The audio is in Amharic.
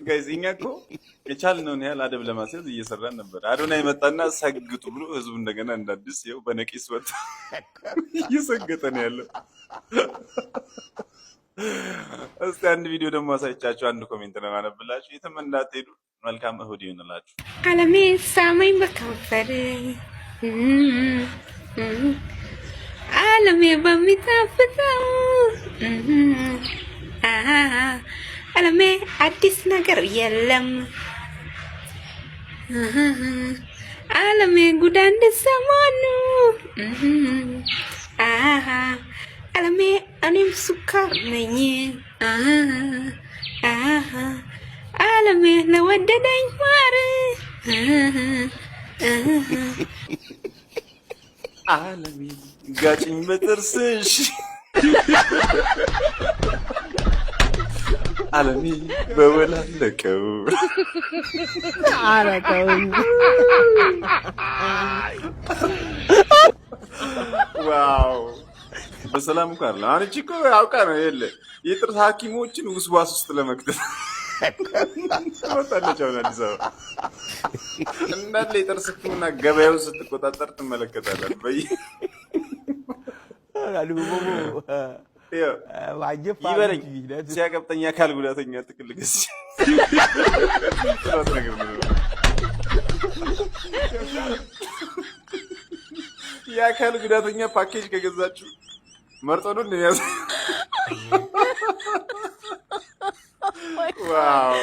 ጋይስ እኛ እኮ የቻልነውን ያህል አደብ ለማስያዝ እየሰራን ነበር። አዶናይ መጣና ሰግጡ ብሎ ህዝቡ እንደገና እንዳዲስ ይኸው በነቂስ ወጣ እየሰገጠ ነው ያለው። እስቲ አንድ ቪዲዮ ደግሞ አሳይቻችሁ አንድ ኮሜንት ለማነብላችሁ የትም እንዳትሄዱ። መልካም እሁድ ይሁንላችሁ። አለሜ ሳመኝ በከንፈር አለሜ በሚጣፍጠው አለሜ አዲስ ነገር የለም አለሜ ጉዳ እንደሰማኑ አለሜ እኔም ሱካር ነኝ አለሜ ለወደደኝ ማር አለሜ ጋጭኝ በጥርስሽ አለሜ በወላለቀው አረቀው ዋው በሰላም እንኳን ነው። አንቺ እኮ አውቃ ነው የለ የጥርስ ሐኪሞችን ውስዋስ ውስጥ ለመክተት ወጣለች። አሁን አዲስ አበባ እንዳለ የጥርስ ሕክምና ገበያውን ስትቆጣጠር ትመለከታለን። ይበለኝ ሲያቀብጠኝ አካል ጉዳተኛ ጥቅል ገዝቼ የአካል ጉዳተኛ ፓኬጅ ከገዛችሁ መርጦ ነው እንደሚያዝ ዋው